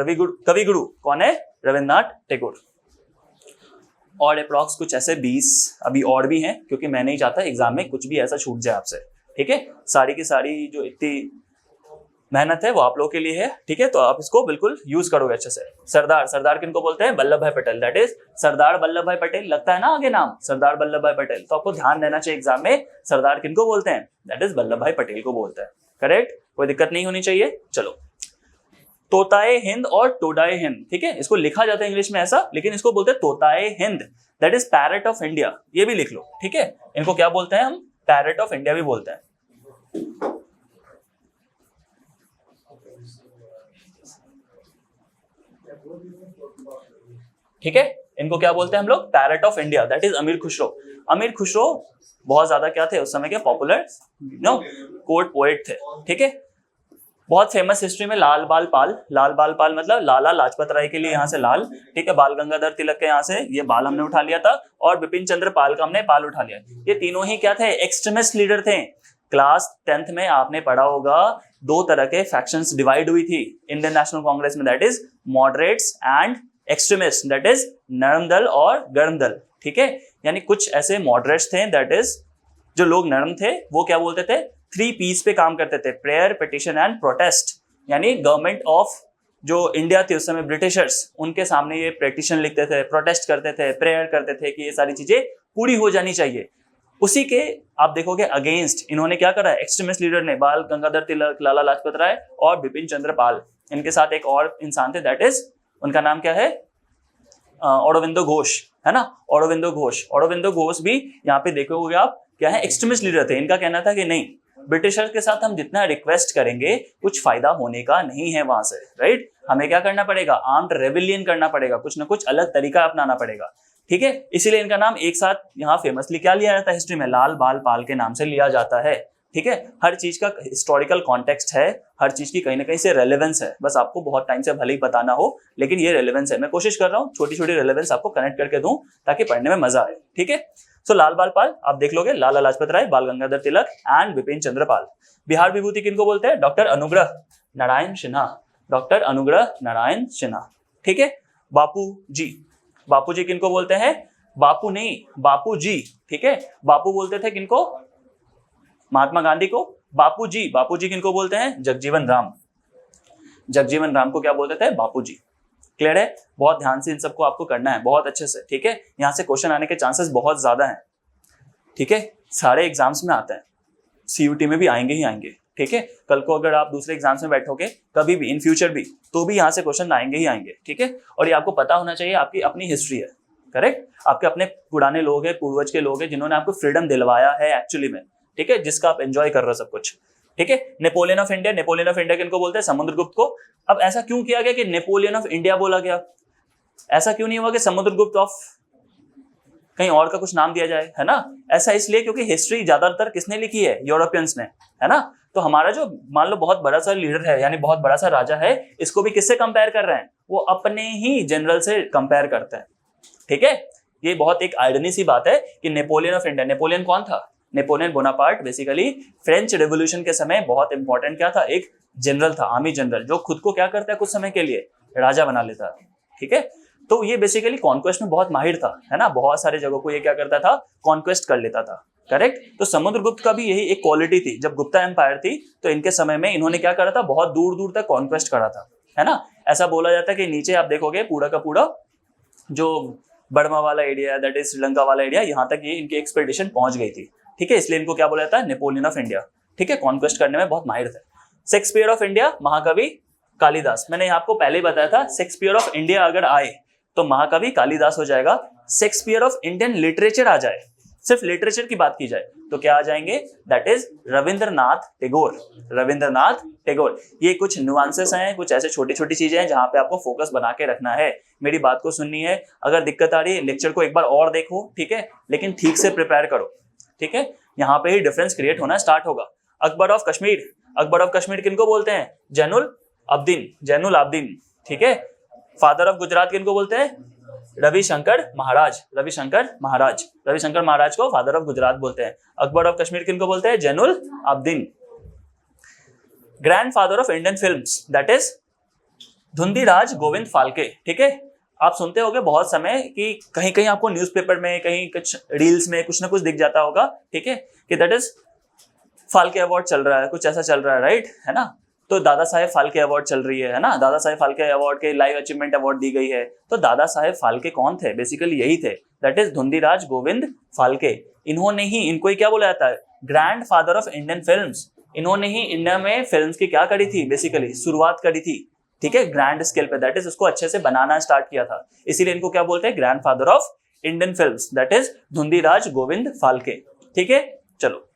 कवि गुरु कौन है, रविंद्रनाथ टैगोर। और अप्रॉक्स कुछ ऐसे 20 अभी और भी हैं, क्योंकि मैं नहीं चाहता एग्जाम में कुछ भी ऐसा छूट जाए आपसे, ठीक है। सारी की सारी जो इतनी मेहनत है वो आप लोगों के लिए है, ठीक है, तो आप इसको बिल्कुल यूज करोगे अच्छे से। सरदार, सरदार किनको बोलते हैं, वल्लभ भाई Patel, that is Sardar Vallabhbhai Patel, लगता है ना आगे नाम सरदार वल्लभ भाई पटेल, तो आपको ध्यान देना चाहिए एग्जाम में, सरदार किनको बोलते हैं, दैट इज वल्लभ भाई पटेल को बोलते हैं, करेक्ट, कोई दिक्कत नहीं होनी चाहिए। चलो, तोताए हिंद और टोडाए हिंद, ठीक है, इसको लिखा जाता है इंग्लिश में ऐसा, लेकिन इसको बोलते हैं Totae Hind, that is parrot of India, ये भी लिख लो, ठीक है। इनको क्या बोलते हैं हम, पैरट ऑफ इंडिया भी बोलते हैं, ठीक है। इनको क्या बोलते हैं हम लोग, parrot of India, that is अमीर खुसरो। अमीर खुसरो बहुत ज्यादा क्या थे उस समय के, पॉपुलर कोर्ट पोएट थे, ठीक है। बहुत फेमस हिस्ट्री में लाल बाल पाल, लाल बाल पाल मतलब लाला लाजपत राय के लिए यहाँ से लाल, ठीक है, बाल गंगाधर तिलक के यहाँ से ये बाल हमने उठा लिया था, और बिपिन चंद्र पाल का हमने पाल उठा लिया। ये तीनों ही क्या थे, एक्सट्रीमिस्ट लीडर थे। क्लास 10th में आपने पढ़ा होगा, दो तरह के फैक्शंस डिवाइड हुई थी इंडियन नेशनल कांग्रेस में, that is moderates and extremist, that is नरम दल और गर्म दल, ठीक है। यानी कुछ ऐसे मॉडरेट्स थे, दैट इज जो लोग नरम थे, वो क्या बोलते थे, 3 P's पे काम करते थे, प्रेयर, पिटिशन एंड प्रोटेस्ट। यानी गवर्नमेंट ऑफ जो इंडिया थी उस समय, ब्रिटिशर्स, उनके सामने ये पिटिशन लिखते थे, प्रोटेस्ट करते थे, प्रेयर करते थे कि ये सारी चीजें पूरी हो जानी चाहिए। उसी के आप देखोगे अगेंस्ट इन्होंने क्या करा, एक्सट्रीमिस्ट लीडर ने बाल गंगाधर तिलक, लाला लाजपत राय और बिपिन चंद्र पाल, इनके साथ एक और इंसान थे, दैट इज उनका नाम क्या है, औरोबिंदो घोष, है ना, औरोबिंदो घोष। औरोबिंदो घोष भी यहाँ पे देखोगे आप क्या है, एक्सट्रीमिस्ट लीडर थे। इनका कहना था कि नहीं, ब्रिटिशर्स के साथ हम जितना रिक्वेस्ट करेंगे कुछ फायदा होने का नहीं है वहां से, राइट। हमें क्या करना पड़ेगा, आर्म्ड रेविलियन करना पड़ेगा, कुछ ना कुछ अलग तरीका अपनाना पड़ेगा, ठीक है। इसीलिए इनका नाम एक साथ यहाँ फेमसली क्या लिया जाता है हिस्ट्री में, लाल बाल पाल के नाम से लिया जाता है, ठीक है। हर चीज का हिस्टोरिकल कॉन्टेक्स्ट है, हर चीज की कहीं ना कहीं से रेलेवेंस है, बस आपको बहुत टाइम से भले ही बताना हो, लेकिन ये रेलेवेंस है। मैं कोशिश कर रहा हूँ छोटी छोटी रेलेवेंस आपको कनेक्ट करके दूं ताकि पढ़ने में मजा आए, ठीक है। सो लाल बाल पाल आप देख लोगे, लाला लाजपत राय, बाल गंगाधर तिलक एंड बिपिन चंद्र पाल। बिहार विभूति किनको बोलते हैं, डॉक्टर अनुग्रह नारायण सिन्हा, डॉक्टर अनुग्रह नारायण सिन्हा, ठीक है। बापू जी, बापू जी किनको बोलते हैं, बापू नहीं बापू जी, ठीक है। बापू बोलते थे किनको, महात्मा गांधी को। बापू जी, बापू जी किनको बोलते हैं, जगजीवन राम। जगजीवन राम को क्या बोलते थे? बापूजी। क्लियर है? बहुत ध्यान से इन सबको आपको करना है बहुत अच्छे से, ठीक है? यहाँ से क्वेश्चन आने के चांसेस बहुत ज्यादा हैं, ठीक है? सारे एग्जाम्स में आते हैं, सीयूटी में भी आएंगे ही आएंगे, ठीक है? कल को अगर आप दूसरे एग्जाम्स में बैठोगे कभी भी इन फ्यूचर भी, तो भी यहाँ से क्वेश्चन आएंगे ही आएंगे, ठीक है? और ये आपको पता होना चाहिए, आपकी अपनी हिस्ट्री है, करेक्ट? आपके अपने पुराने लोग हैं, पूर्वज के लोग हैं जिन्होंने आपको फ्रीडम दिलवाया है एक्चुअली में, ठीक है? जिसका आप एंजॉय कर रहे हो सब कुछ, ठीक है? Napoleon of India, Napoleon of India किनको बोलते हैं? समुद्रगुप्त को। अब ऐसा क्यों किया गया कि नेपोलियन ऑफ इंडिया बोला गया? ऐसा क्यों नहीं हुआ कि समुद्रगुप्त ऑफ कहीं और का कुछ नाम दिया जाए, है ना? ऐसा इसलिए क्योंकि हिस्ट्री ज्यादातर किसने लिखी है? यूरोपियंस ने, है ना? तो हमारा जो मान लो बहुत बड़ा सा लीडर है, यानी बहुत बड़ा सा राजा है, इसको भी किससे कंपेयर कर रहे हैं? वो अपने ही जनरल से कंपेयर करते हैं, ठीक है? ये बहुत एक आयरनी सी बात है कि नेपोलियन ऑफ इंडिया, नेपोलियन कौन था? Napoleon Bonaparte basically French revolution के समय बहुत इंपॉर्टेंट क्या था? एक जनरल था, आर्मी जनरल, जो खुद को क्या करता है कुछ समय के लिए? राजा बना लेता है, ठीक है? तो ये बेसिकली कॉन्क्वेस्ट में बहुत माहिर था, है ना? बहुत सारे जगहों को ये क्या करता था? कॉन्क्वेस्ट कर लेता था, करेक्ट? तो समुद्रगुप्त का भी यही एक क्वालिटी थी। जब गुप्ता एम्पायर थी तो इनके समय में इन्होंने क्या करा था? बहुत दूर दूर तक कॉन्क्वेस्ट करा था, है ना? ऐसा बोला जाता है कि नीचे आप देखोगे पूरा का पूरा जो बर्मा वाला एरिया है, दैट इज श्रीलंका वाला एरिया, यहाँ तक ये इनकी एक्सपेडिशन पहुंच गई थी, ठीक है? इसलिए इनको क्या बोला जाता है? नेपोलियन ऑफ इंडिया, ठीक है? कॉन्क्वेस्ट करने में बहुत माहिर थे। शेक्सपियर ऑफ इंडिया, महाकवि कालिदास। मैंने आपको पहले ही बताया था, शेक्सपियर ऑफ इंडिया अगर आए तो महाकवि कालिदास हो जाएगा। शेक्सपियर ऑफ इंडियन लिटरेचर आ जाए, सिर्फ लिटरेचर की बात की जाए तो क्या आ जाएंगे? That is Rabindranath Tagore. रविंद्रनाथ टैगोर। ये कुछ नुआंसेस हैं, कुछ ऐसे छोटी छोटी चीजें हैं जहां पे आपको फोकस बना के रखना है। मेरी बात को सुननी है। अगर दिक्कत आ रही है लेक्चर को एक बार और देखो, ठीक है? लेकिन ठीक से प्रिपेयर करो, ठीक है? यहाँ पे ही डिफरेंस क्रिएट होना स्टार्ट होगा। अकबर ऑफ कश्मीर, अकबर ऑफ कश्मीर किनको बोलते हैं? जैनुल आब्दीन, जैनुल आब्दीन, ठीक है? फादर ऑफ गुजरात किनको बोलते हैं? रविशंकर महाराज, रविशंकर महाराज, रविशंकर महाराज को फादर ऑफ गुजरात बोलते हैं। अकबर ऑफ कश्मीर किनको बोलते हैं? Zainul Abidin. Grandfather of Indian films, that is Dhundiraj Govind Phalke, ठीक है? आप सुनते होंगे बहुत समय कि कहीं कहीं आपको न्यूज़पेपर में, कहीं कुछ रील्स में कुछ ना कुछ दिख जाता होगा, ठीक है? कि दैट इज फाल्के अवार्ड चल रहा है, कुछ ऐसा चल रहा है, राइट? है ना? तो दादा साहेब फाल्के अवार्ड चल रही है ना? दादा साहेब फाल्के अवार्ड के लाइव अचीवमेंट अवार्ड दी गई है। तो दादा साहेब फाल्के कौन थे? बेसिकली यही थे, दैट इज धुंधीराज गोविंद फाल्के। इन्होंने ही, इनको ही क्या बोला जाता है? Grand father of Indian films. इन्होंने ही इंडिया में फिल्म्स की क्या करी थी? बेसिकली शुरुआत करी थी, ठीक है? ग्रैंड स्केल पे, दैट इज उसको अच्छे से बनाना स्टार्ट किया था। इसीलिए इनको क्या बोलते हैं? Grand father of Indian films, that is Dhundiraj Govind Phalke, ठीक है? चलो,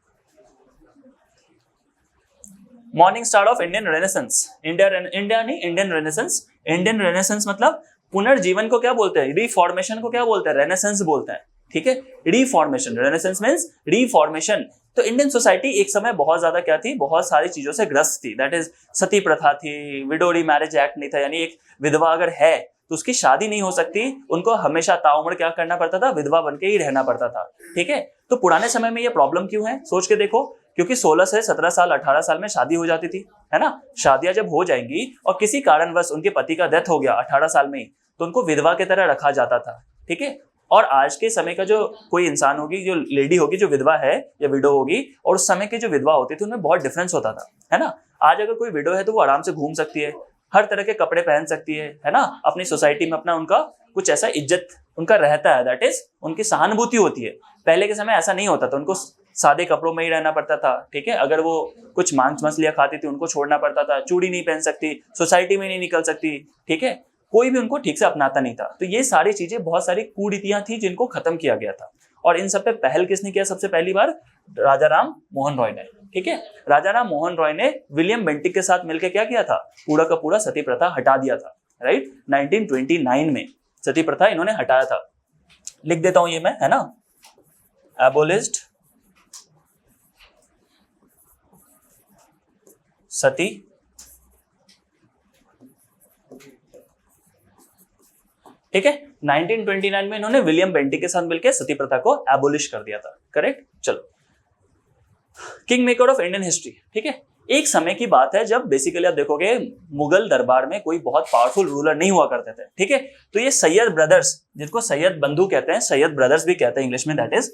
morning star of Indian renaissance. India नहीं, इंडियन रेनेसेंस। इंडियन रेनेसेंस मतलब पुनर्जीवन को क्या बोलते हैं? रिफॉर्मेशन को क्या बोलते हैं? रेनेसेंस बोलते हैं, ठीक है? Reformation, renaissance means reformation. तो इंडियन सोसाइटी एक समय बहुत ज्यादा क्या थी? बहुत सारी चीजों से ग्रस्त थी, दैट इज सती प्रथा थी, विडोरी मैरिज एक्ट नहीं था, यानी एक विधवा अगर है तो उसकी शादी नहीं हो सकती, उनको हमेशा ताउम्र क्या करना पड़ता था? विधवा बन के ही रहना पड़ता था, ठीक है? तो पुराने समय में ये प्रॉब्लम क्यों है? सोच के देखो, क्योंकि 16 से 17 साल 18 साल में शादी हो जाती थी, है ना? शादियां जब हो जाएंगी और किसी कारणवश उनके पति का डेथ हो गया 18 साल में ही, तो उनको विधवा की तरह रखा जाता था, ठीक है? और आज के समय का जो कोई इंसान होगी, जो लेडी होगी, जो विधवा है या विडो होगी, और उस समय की जो विधवा होती थी उनमें बहुत डिफरेंस होता था, है ना? आज अगर कोई विडो है तो वो आराम से घूम सकती है, हर तरह के कपड़े पहन सकती है ना? अपनी सोसाइटी में अपना उनका कुछ ऐसा इज्जत उनका रहता है, दैट इज उनकी सहानुभूति होती है। पहले के समय ऐसा नहीं होता था, उनको सादे कपड़ों में ही रहना पड़ता था, ठीक है? अगर वो कुछ मांस मछलियां खाती थी उनको छोड़ना पड़ता था, चूड़ी नहीं पहन सकती, सोसाइटी में नहीं निकल सकती, ठीक है? कोई भी उनको ठीक से अपनाता नहीं था। तो ये सारी चीजें, बहुत सारी कुरीतियां थी जिनको खत्म किया गया था। और इन सब पे पहल किसने किया? सबसे पहली बार राजा राम मोहन रॉय ने, ठीक है? राजा राम मोहन रॉय ने विलियम बेंटिक के साथ मिलकर क्या किया था? पूरा का पूरा सती प्रथा हटा दिया था, राइट? 1929 में सती प्रथा इन्होंने हटाया था। लिख देता हूं ये मैं, है ना? एबोलिस्ड सती ठीक है? 1929 में इन्होंने विलियम बेंटिक के साथ मिलकर सती प्रथा को एबोलिश कर दिया था, करेक्ट? चलो, king maker of Indian history, ठीक है? एक समय की बात है जब बेसिकली आप देखोगे मुगल दरबार में कोई बहुत पावरफुल रूलर नहीं हुआ करते थे, ठीक है? तो ये सैयद ब्रदर्स, जिनको सैयद बंधु कहते हैं, सैयद ब्रदर्स भी कहते हैं इंग्लिश में, दैट इज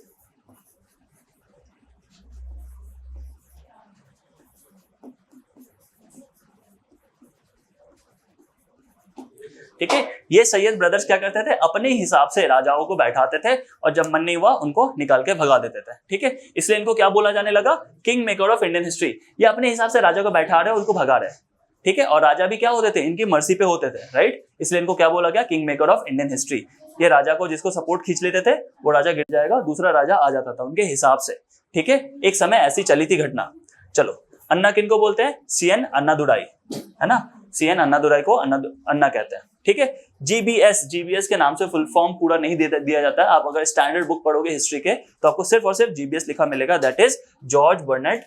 ठीक है। ये सैयद ब्रदर्स क्या करते थे, अपने हिसाब से राजाओं को बैठाते थे और जब मन नहीं हुआ उनको निकाल के भगा देते थे, ठीक है। इसलिए इनको क्या बोला जाने लगा, king maker of Indian history. ये अपने हिसाब से राजा को बैठा रहे हैं, उनको भगा रहे हैं, ठीक है। और राजा भी क्या होते थे, इनकी मर्जी पे होते थे, राइट। इसलिए इनको क्या बोला गया, king maker of Indian history. ये राजा को जिसको सपोर्ट खींच लेते थे वो राजा गिर जाएगा, दूसरा राजा आ जाता था उनके हिसाब से, ठीक है। एक समय ऐसी चली थी घटना। चलो, अन्ना किनको बोलते हैं, सीएन अन्नादुराई, है ना। सीएन अन्नादुराई को अन्ना कहते हैं, ठीक है। जीबीएस के नाम से फुल फॉर्म पूरा नहीं दिया जाता है। आप अगर स्टैंडर्ड बुक पढ़ोगे हिस्ट्री के तो आपको सिर्फ और सिर्फ जीबीएस लिखा मिलेगा, that is George बर्नेट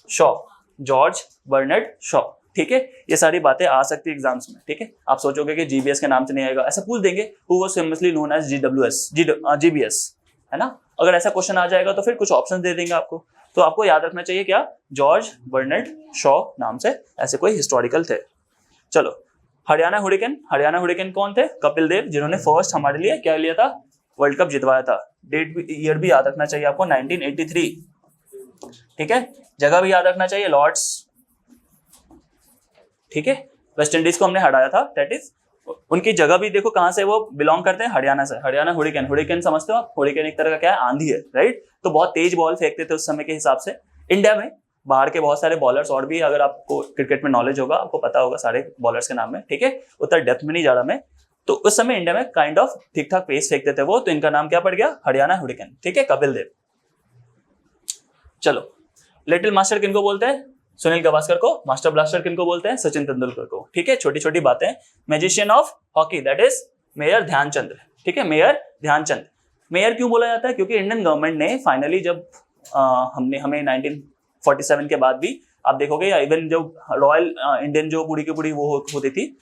Shaw, George बर्नेट Shaw, ठीक है। ये सारी बातें आ सकती है एग्जाम्स में, ठीक है। आप सोचोगे कि जीबीएस के नाम से नहीं आएगा, ऐसा पूछ देंगे, who was famously known as GBS, है ना। अगर ऐसा क्वेश्चन आ जाएगा तो फिर कुछ ऑप्शन दे देंगे आपको। तो आपको याद रखना चाहिए क्या, जॉर्ज बर्नेट शॉ नाम से ऐसे कोई हिस्टोरिकल थे। चलो, हरियाणा हुरिकेन कौन थे, कपिल देव, जिन्होंने फर्स्ट हमारे लिए क्या लिया था, वर्ल्ड कप जितवाया था। डेट ईयर भी याद रखना चाहिए आपको, 1983, ठीक है। जगह भी याद रखना चाहिए, लॉर्ड्स, ठीक है। वेस्ट इंडीज को हमने हराया था, दैट इज। उनकी जगह भी देखो कहां से वो बिलोंग करते हैं, हरियाणा से। हरियाणा हुरिकेन समझते हो आप, हुरिकेन एक तरह का क्या है, आंधी है, राइट। तो बहुत तेज बॉल फेंकते थे उस समय के हिसाब से। इंडिया में बाहर के बहुत सारे बॉलर्स और भी, अगर आपको क्रिकेट में नॉलेज होगा आपको पता होगा सारे बॉलर्स के नाम में, ठीक है। उतना डेप्थ में नहीं जा रहा मैं। तो उस समय इंडिया में काइंड ऑफ ठीक ठाक पेस फेंकते थे वो, तो इनका नाम क्या पड़ गया, हरियाणा हुरिकेन, ठीक है, कपिल देव। चलो, लिटिल मास्टर किनको बोलते हैं, सुनील गावस्कर को। मास्टर ब्लास्टर किनको बोलते हैं, सचिन तेंदुलकर को, ठीक है। छोटी छोटी बातें। Magician of hockey, that is major Dhyanchand, ठीक है, मेजर ध्यानचंद। मेयर क्यों बोला जाता है, क्योंकि इंडियन गवर्नमेंट ने फाइनली जब हमें 1947 के बाद भी आप देखोगे, या इवन जो रॉयल इंडियन जो पूरी की पूरी वो होती थी,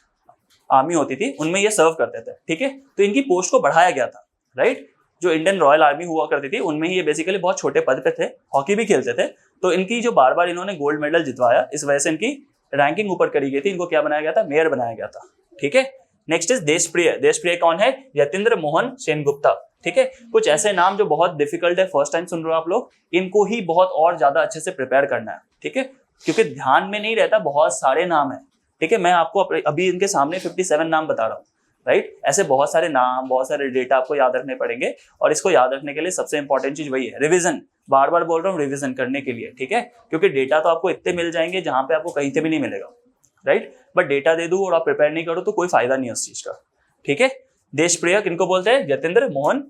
आर्मी होती थी, उनमें ये सर्व करते थे, ठीक है। तो इनकी पोस्ट को बढ़ाया गया था, राइट। जो इंडियन रॉयल आर्मी हुआ करती थी उनमें ही ये बेसिकली बहुत छोटे पद पे थे, हॉकी भी खेलते थे। तो इनकी जो बार बार इन्होंने गोल्ड मेडल जितवाया, इस वजह से इनकी रैंकिंग ऊपर करी गई थी, इनको क्या बनाया गया था, मेयर बनाया गया था, ठीक है। Next is Deshapriya. देशप्रिय कौन है, यतीन्द्र मोहन सेनगुप्ता, ठीक है। कुछ ऐसे नाम जो बहुत डिफिकल्ट है, फर्स्ट टाइम सुन रहे हो आप लोग, इनको ही बहुत और ज्यादा अच्छे से प्रिपेयर करना है, ठीक है, क्योंकि ध्यान में नहीं रहता, बहुत सारे नाम है, ठीक है। मैं आपको अभी इनके सामने 57 नाम बता रहा हूँ, राइट। ऐसे बहुत सारे नाम, बहुत सारे डेटा आपको याद रखने पड़ेंगे, और इसको याद रखने के लिए सबसे इंपॉर्टेंट चीज वही है, रिवीजन। बार बार बोल रहा हूँ, रिवीजन करने के लिए, ठीक है, क्योंकि डेटा तो आपको इतने मिल जाएंगे जहां पे आपको कहीं से भी नहीं मिलेगा, राइट। बट डेटा दे दूं और आप प्रिपेयर नहीं करो तो कोई फायदा नहीं है उस चीज का, ठीक है। देशप्रिय किनको बोलते हैं, यतीन्द्र मोहन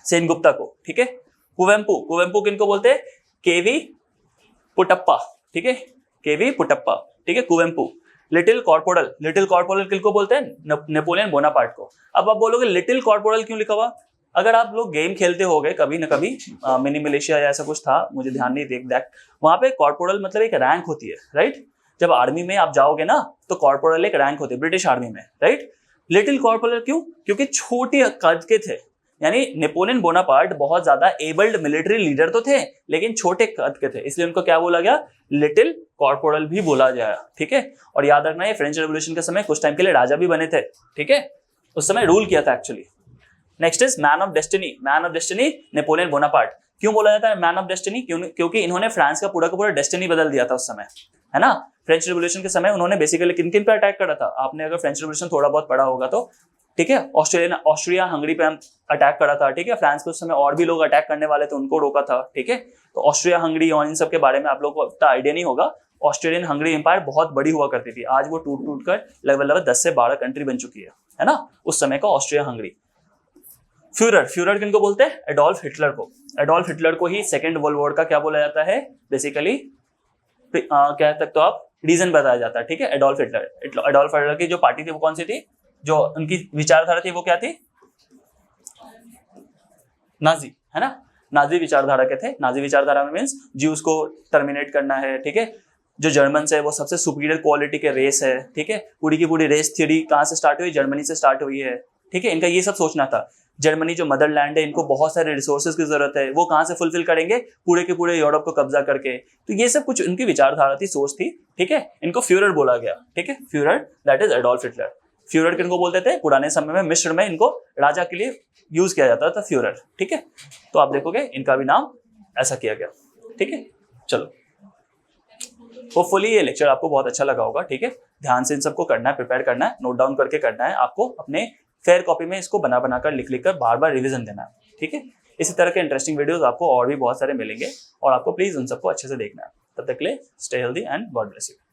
सेनगुप्ता को, ठीक है। कुवेम्पु किनको बोलते हैं, केवी पुटप्पा, ठीक है, केवी पुटप्पा, ठीक है, कुवेम्पु। लिटिल कॉर्पोरल किनको बोलते हैं, नेपोलियन बोनापार्ट को। अब आप बोलोगे लिटिल कॉर्पोरल क्यों लिखा हुआ, अगर आप लोग गेम खेलते होगे कभी ना कभी, मिनी मिलिशिया या ऐसा कुछ था, मुझे ध्यान नहीं एग्जैक्ट, वहां पे कॉर्पोरल मतलब एक रैंक होती है, राइट। जब आर्मी में आप जाओगे ना तो कॉर्पोरल एक रैंक होती है ब्रिटिश आर्मी में, राइट। लिटिल कॉर्पोरल क्यों, क्योंकि छोटे कद के थे, यानी नेपोलियन बोनापार्ट बहुत ज्यादा एबल्ड मिलिट्री लीडर तो थे लेकिन छोटे कद के थे, इसलिए उनको क्या बोला गया, लिटिल कॉर्पोरल भी बोला गया, ठीक है। और याद रखना ये फ्रेंच रेवोल्यूशन के समय कुछ टाइम के लिए राजा भी बने थे, ठीक है, उस समय रूल किया था actually. Next is man of destiny Napoleon Bonaparte. क्यों बोला जाता है मैन ऑफ डेस्टिनी, क्योंकि इन्होंने फ्रांस का पूरा डेस्टिनी बदल दिया था उस समय, है ना। फ्रेंच रेवोल्यूशन के समय उन्होंने बेसिकली किन किन पे अटैक करा था, आपने अगर फ्रेंच रेवोल्यूशन थोड़ा बहुत पढ़ा होगा तो, ठीक है। ऑस्ट्रिया हंगरी पे अटैक करा था, ठीक है। फ्रांस पे उस समय और भी लोग अटैक करने वाले थे, उनको रोका था, ठीक है। तो ऑस्ट्रिया हंगरी और इन सब के बारे में आप लोगों को इतना आइडिया नहीं होगा। ऑस्ट्रेलियन हंगरी एम्पायर बहुत बड़ी हुआ करती थी, आज वो टूट कर लगभग 10 से 12 कंट्री बन चुकी है ना, उस समय का ऑस्ट्रिया हंगरी। फ्यूरर किनको बोलते हैं, एडोल्फ हिटलर को। एडोल्फ हिटलर को ही सेकेंड वर्ल्ड वॉर का क्या बोला जाता है, बेसिकली कह सकते हो आप, रीजन बताया जाता है, ठीक है। एडोल्फ हिटलर की जो पार्टी थी वो कौन सी थी, जो उनकी विचारधारा थी वो क्या थी, नाजी, है ना। नाजी विचारधारा के थे। नाजी विचारधारा में मींस ज्यूज को टर्मिनेट करना है, ठीक है। जो जर्मन्स है वो सबसे सुपीरियर क्वालिटी के रेस है, ठीक है। पूरी की पूरी रेस थ्योरी कहाँ से स्टार्ट हुई, जर्मनी से स्टार्ट हुई है, ठीक है। इनका ये सब सोचना था, जर्मनी जो मदरलैंड है, इनको बहुत सारे रिसोर्सेज की जरूरत है, वो कहाँ से फुलफिल करेंगे, पूरे के पूरे यूरोप को कब्जा करके। तो ये सब कुछ उनकी विचारधारा थी, सोच थी, ठीक है। इनको फ्यूरर बोला गया, ठीक है, Führer, that is Adolf Hitler. Führer किनको बोलते थे, पुराने समय में मिस्र में इनको राजा के लिए यूज किया जाता था, फ्यूरर, ठीक है। तो आप देखोगे इनका भी नाम ऐसा किया गया, ठीक है। चलो, होपफुली ये लेक्चर आपको बहुत अच्छा लगा होगा, ठीक है। ध्यान से इन सबको करना है, प्रिपेयर करना है, नोट डाउन करके करना है, आपको अपने फेयर कॉपी में इसको बना बनाकर लिख कर बार बार रिवीजन देना है, ठीक है। इसी तरह के इंटरेस्टिंग वीडियोस आपको और भी बहुत सारे मिलेंगे और आपको प्लीज उन सबको अच्छे से देखना है। तब तक के लिए stay healthy and God bless you.